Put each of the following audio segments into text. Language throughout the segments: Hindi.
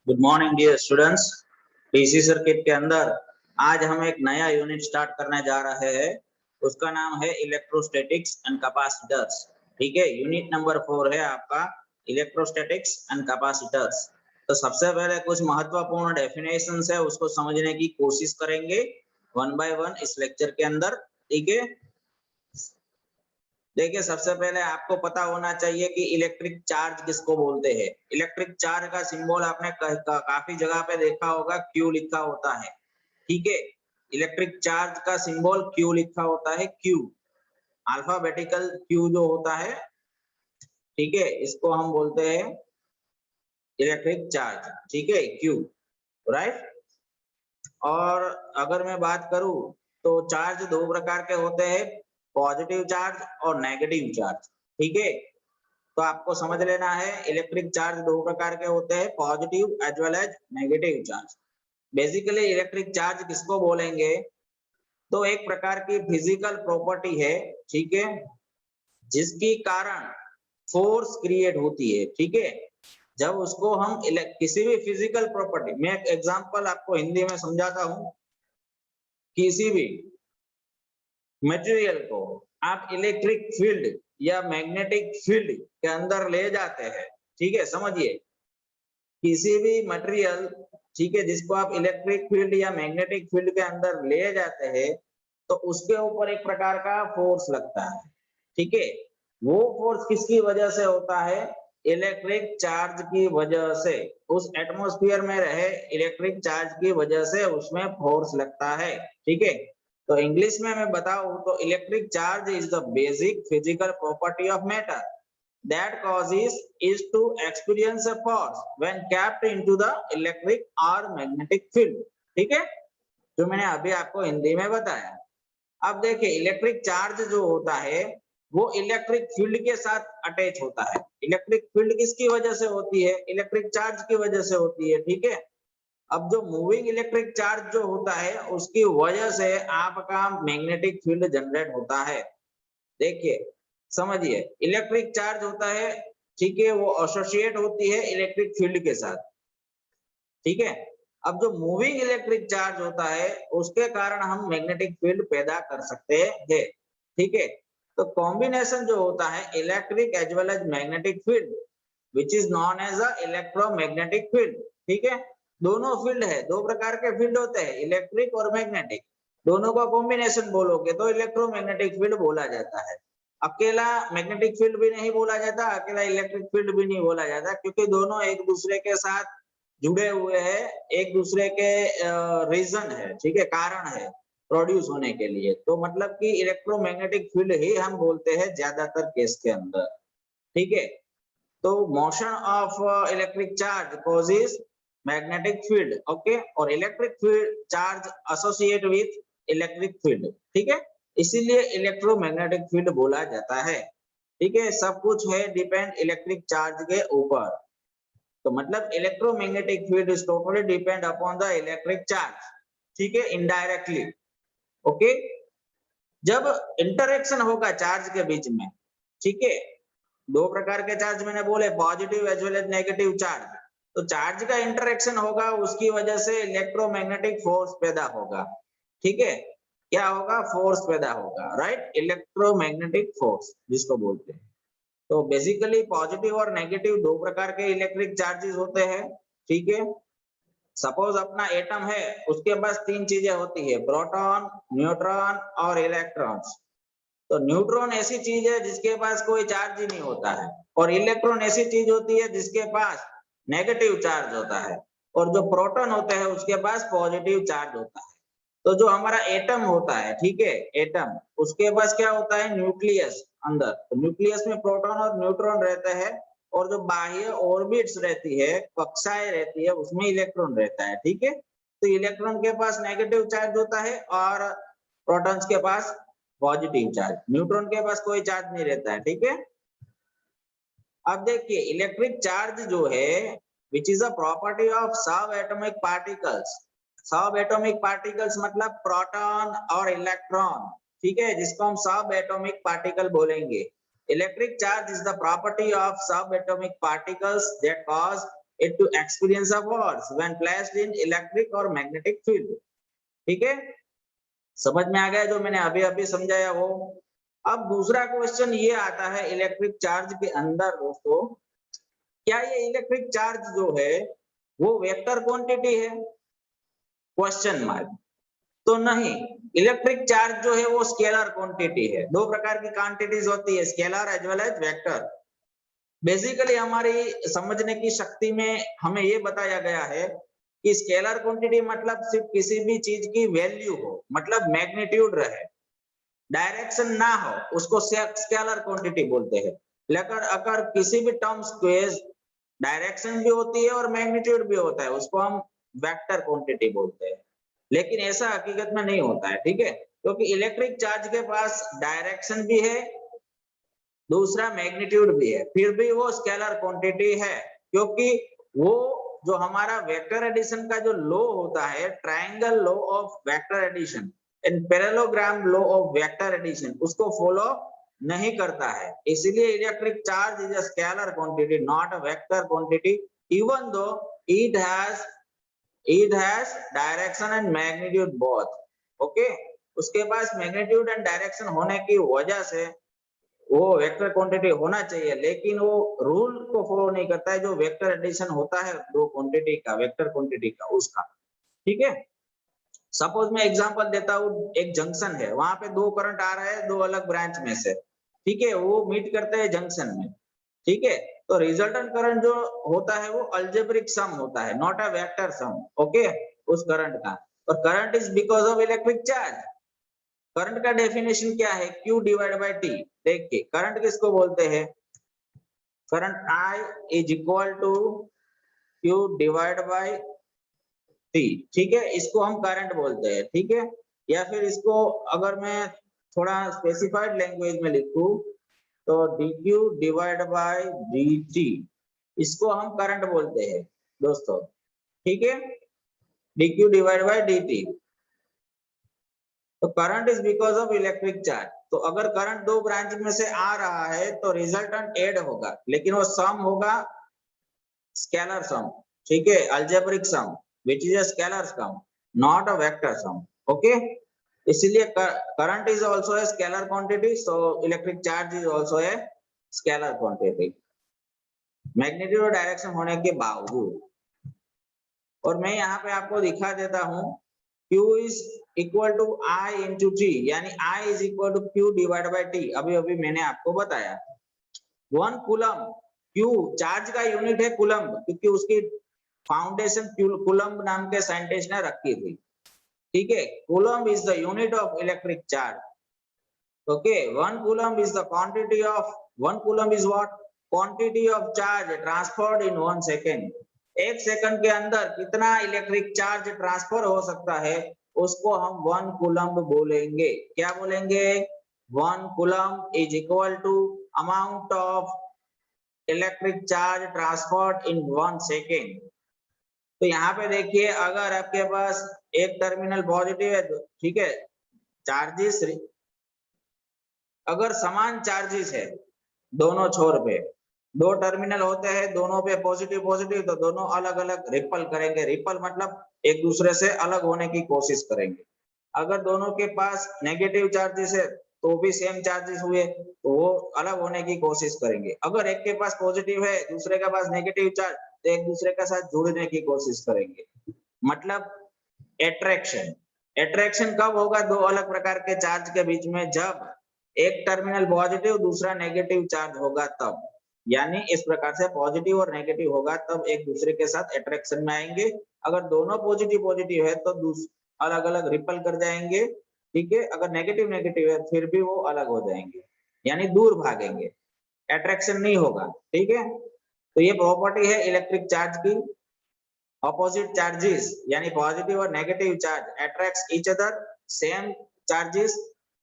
Good morning dear students. DC circuit के अंदर आज हम एक नया यूनिट स्टार्ट करने जा रहे हैं। उसका नाम है इलेक्ट्रोस्टैटिक्स एंड कैपेसिटर्स। ठीक है, यूनिट नंबर 4 है आपका इलेक्ट्रोस्टैटिक्स एंड कैपेसिटर्स। तो सबसे पहले कुछ महत्वपूर्ण डेफिनेशंस है, उसको समझने की कोशिश करेंगे वन बाय वन इस लेक्चर के अंदर। ठीक है, देखिए सबसे पहले आपको पता होना चाहिए कि इलेक्ट्रिक चार्ज किसको बोलते हैं। इलेक्ट्रिक चार्ज का सिंबल आपने काफी जगह पे देखा होगा, क्यू लिखा होता है। ठीक है, इलेक्ट्रिक चार्ज का सिंबल क्यू लिखा होता है, क्यू अल्फाबेटिकल क्यू जो होता है। ठीक है, इसको हम बोलते हैं इलेक्ट्रिक चार्ज। ठीक है, क्यू, राइट। और अगर मैं बात करूं तो चार्ज दो प्रकार के होते हैं, पॉजिटिव चार्ज और नेगेटिव चार्ज। ठीक है, तो आपको समझ लेना है इलेक्ट्रिक चार्ज दो प्रकार के होते हैं, positive as well as negative charge. Basically electric charge किसको बोलेंगे, तो एक प्रकार की फिजिकल प्रॉपर्टी है, ठीक है, जिसकी कारण फोर्स क्रिएट होती है। ठीक है, जब उसको हम किसी भी फिजिकल प्रॉपर्टी, मैं एक एग्जांपल आपको हिंदी में समझाता हूं। किसी भी मटेरियल को आप इलेक्ट्रिक फील्ड या मैग्नेटिक फील्ड के अंदर ले जाते हैं, ठीक है, समझिए किसी भी मटेरियल, ठीक है, जिसको आप इलेक्ट्रिक फील्ड या मैग्नेटिक फील्ड के अंदर ले जाते हैं तो उसके ऊपर एक प्रकार का फोर्स लगता है। ठीक है, वो फोर्स किसकी वजह से होता है, इलेक्ट्रिक चार्ज की वजह से। उस एटमॉस्फेयर में रहे इलेक्ट्रिक चार्ज की वजह से उसमें फोर्स लगता है। ठीक है, तो इंग्लिश में मैं बताऊं तो electric charge is the basic physical property of matter that causes is to experience a force when kept into the electric or magnetic field। ठीक है, जो मैंने अभी आपको हिंदी में बताया। अब देखिए इलेक्ट्रिक चार्ज जो होता है वो इलेक्ट्रिक फील्ड के साथ अटैच होता है। इलेक्ट्रिक फील्ड किसकी वजह से होती है, इलेक्ट्रिक चार्ज की वजह से होती है। ठीक है, अब जो मूविंग इलेक्ट्रिक चार्ज जो होता है उसकी वजह से आपका मैग्नेटिक फील्ड जनरेट होता है। देखिए समझिए, इलेक्ट्रिक चार्ज होता है, ठीक है, वो एसोसिएट होती है इलेक्ट्रिक फील्ड के साथ। ठीक है, अब जो मूविंग इलेक्ट्रिक चार्ज होता है उसके कारण हम मैग्नेटिक फील्ड पैदा कर सकते हैं। ठीक है, तो कॉम्बिनेशन जो होता है electric as well as magnetic field which is known as a electromagnetic field. ठीक है, दोनों फील्ड है, दो प्रकार के फील्ड होते हैं, इलेक्ट्रिक और मैग्नेटिक। दोनों का कॉम्बिनेशन बोलोगे तो इलेक्ट्रोमैग्नेटिक फील्ड बोला जाता है। अकेला मैग्नेटिक फील्ड भी नहीं बोला जाता, अकेला इलेक्ट्रिक फील्ड भी नहीं बोला जाता, क्योंकि दोनों एक दूसरे के साथ जुड़े हुए हैं, एक दूसरे के रीजन है, ठीक है, कारण है प्रोड्यूस होने के लिए। तो मतलब कि इलेक्ट्रोमैग्नेटिक फील्ड ही हम बोलते हैं ज्यादातर केस के अंदर। ठीक है, तो motion of electric charge causes magnetic field, okay, और electric field charge associate with electric field. ठीक है, इसीलिए इलेक्ट्रोमैग्नेटिक फील्ड बोला जाता है। ठीक है, सब कुछ है डिपेंड इलेक्ट्रिक चार्ज के ऊपर। तो मतलब electromagnetic field is totally depend upon the electric charge. ठीक है, इनडायरेक्टली। ओके, जब इंटरेक्शन होगा चार्ज के बीच में, ठीक है, दो प्रकार के चार्ज मैंने बोले, positive as well as negative charge. तो चार्ज का इंटरेक्शन होगा, उसकी वजह से इलेक्ट्रोमैग्नेटिक फोर्स पैदा होगा। ठीक है, क्या होगा, फोर्स पैदा होगा, राइट, इलेक्ट्रोमैग्नेटिक फोर्स जिसको बोलते हैं। तो बेसिकली पॉजिटिव और नेगेटिव दो प्रकार के इलेक्ट्रिक चार्जेस होते हैं। ठीक है, सपोज अपना एटम है, उसके पास तीन चीजें होती है, प्रोटॉन, न्यूट्रॉन और इलेक्ट्रॉन्स। तो न्यूट्रॉन ऐसी चीज है जिसके पास कोई चार्ज ही नहीं होता है, और इलेक्ट्रॉन ऐसी चीज होती है जिसके पास नेगेटिव चार्ज होता है, और जो प्रोटॉन होते हैं उसके पास पॉजिटिव चार्ज होता है। तो जो हमारा एटम होता है, ठीक है, एटम, उसके पास क्या होता है, न्यूक्लियस अंदर। तो न्यूक्लियस में प्रोटॉन और न्यूट्रॉन रहते हैं, और जो बाह्य ऑर्बिट्स रहती है, कक्षाएं रहती है, उसमें इलेक्ट्रॉन रहता है। ठीक है, तो इलेक्ट्रॉन के पास नेगेटिव चार्ज होता है और प्रोटॉन्स के पास पॉजिटिव चार्ज, न्यूट्रॉन के पास कोई चार्ज नहीं रहता है। ठीक है, अब देखिए इलेक्ट्रिक चार्ज जो है which is a property of sub atomic particles. Sub atomic particles मतलब प्रोटॉन और इलेक्ट्रॉन। ठीक है, जिसको हम सब एटॉमिक पार्टिकल बोलेंगे। Electric charge is the property of sub atomic particles that cause it to experience a force when placed in electric or magnetic field. ठीक है, समझ में आ गया जो मैंने अभी अभी समझाया वो। अब दूसरा क्वेश्चन ये आता है इलेक्ट्रिक चार्ज के अंदर दोस्तों, क्या ये इलेक्ट्रिक चार्ज जो है वो वेक्टर क्वांटिटी है? Question mark. तो नहीं, इलेक्ट्रिक चार्ज जो है वो स्केलर क्वांटिटी है। दो प्रकार की क्वांटिटीज होती है, scalar as well as vector. Basically हमारी समझने की शक्ति में हमें ये बताया गया है कि स्केलर क्वांटिटी मतलब सिर्फ किसी भी चीज की वैल्यू हो, मतलब मैग्नीट्यूड रहे, डायरेक्शन ना हो, उसको स्केलर क्वांटिटी बोलते हैं। लेकिन अगर किसी भी टर्म्स के डायरेक्शन भी होती है और मैग्नीट्यूड भी होता है, उसको हम वेक्टर क्वांटिटी बोलते हैं। लेकिन ऐसा हकीकत में नहीं होता है, ठीक है, क्योंकि इलेक्ट्रिक चार्ज के पास डायरेक्शन भी है, दूसरा मैग्नीट्यूड भी है, फिर भी वो स्केलर क्वांटिटी है, क्योंकि वो जो हमारा वेक्टर एडिशन का जो लॉ होता है, triangle law of vector addition and parallelogram law of vector addition, उसको फॉलो नहीं करता है। इसलिए electric charge is a scalar quantity, not a vector quantity, even though it has direction and magnitude both. Okay, उसके पास मैग्नीट्यूड एंड डायरेक्शन होने की वजह से वो वेक्टर क्वांटिटी होना चाहिए, लेकिन वो रूल को फॉलो नहीं करता है जो वेक्टर एडिशन होता है दो क्वांटिटी का, वेक्टर क्वांटिटी का, उसका। ठीक है, सपोज मैं एग्जांपल देता हूँ, एक जंक्शन है, वहां पे दो करंट आ रहे हैं दो अलग ब्रांच में से, ठीक है, वो मीट करते हैं जंक्शन में, ठीक है, तो रिजल्टेंट करंट जो होता है वो अलजेब्रिक सम होता है, not a vector sum. Okay, उस करंट का, और current is because of electric charge. Current का डेफिनेशन क्या है? Q divide by T। देखिए करंट किसको बोलते हैं? Current I is equal to Q divide by T, ठीक है, इसको हम करंट बोलते हैं, ठीक है। या फिर इसको अगर मैं थोड़ा स्पेसिफाइड लैंग्वेज में लिखूं तो dQ डिवाइड बाय dt, इसको हम करंट बोलते हैं दोस्तों, ठीक है, dQ डिवाइड बाय dt। तो current is because of electric charge. तो अगर करंट दो ब्रांच में से आ रहा है तो रिजल्टेंट एड होगा, लेकिन वो सम होगा स्केलर सम, ठीक है, algebraic sum which is a scalar sum, not a vector sum. Okay, इसलिए current is also a scalar quantity, so electric charge is also a scalar quantity, magnitude और डायरेक्शन होने के बावजूद। और मैं यहाँ पे आपको दिखा देता हूँ, Q is equal to I into T, यानी I is equal to Q divided by T, अभी अभी मैंने आपको बताया। 1 कूलम, Q चार्ज का यूनिट है कूलम, क्योंकि उसकी फाउंडेशन कूलम नाम के साइंटिस्ट ने रखी थी, ठीक है। Coulomb is the unit of electric charge. Okay, 1 coulomb is the quantity of, 1 coulomb is what? Quantity of charge transferred in 1 second. एक सेकंड के अंदर कितना इलेक्ट्रिक चार्ज ट्रांसफर हो सकता है, उसको हम 1 कूलम बोलेंगे। क्या बोलेंगे? 1 coulomb is equal to amount of electric charge transferred in 1 second. तो यहाँ पे देखिए, अगर आपके पास एक टर्मिनल पॉजिटिव है, ठीक है, चार्जेस अगर समान चार्जेस है दोनों छोर पे, दो टर्मिनल होते हैं, दोनों पे पॉजिटिव पॉजिटिव, तो दोनों अलग अलग रिपल करेंगे। रिपल मतलब एक दूसरे से अलग होने की कोशिश करेंगे। अगर दोनों के पास नेगेटिव चार्जेस है तो भी सेम चार्जेस हुए तो वो अलग होने की कोशिश करेंगे। अगर एक के पास पॉजिटिव है दूसरे के पास नेगेटिव चार्ज, तो एक दूसरे के साथ जुड़ने की कोशिश करेंगे। मतलब एट्रैक्शन, एट्रैक्शन कब होगा दो अलग प्रकार के चार्ज के बीच में? जब एक टर्मिनल पॉजिटिव दूसरा नेगेटिव चार्ज होगा तब। यानी इस प्रकार से पॉजिटिव और नेगेटिव होगा तब एक दूसरे के साथ अट्रैक्शन में आएंगे। अगर दोनों पॉजिटिव पॉजिटिव है तो अलग अलग रिपल कर जाएंगे, ठीक है। अगर नेगेटिव नेगेटिव है फिर भी वो अलग हो जाएंगे, यानी दूर भागेंगे, अट्रैक्शन नहीं होगा, ठीक है। तो ये प्रॉपर्टी है इलेक्ट्रिक चार्ज की। ऑपोजिट चार्जेस यानी पॉजिटिव और negative charge attracts each other, same charges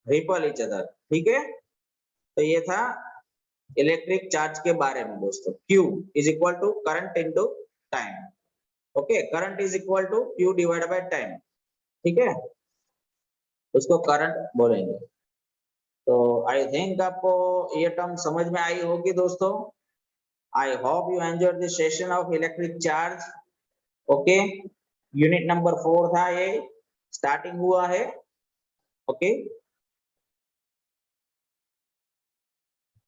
ripple each other, ठीक है। तो ये था इलेक्ट्रिक चार्ज के बारे में दोस्तों। Q is equal to current into time. Okay, current is equal to Q divide by time, ठीक है, उसको करंट बोलेंगे। तो आई थिंक आपको ये टर्म समझ में आई होगी दोस्तों। I hope you enjoyed this session of electric charge. Okay, unit number 4 था ये, स्टार्टिंग हुआ है. ओके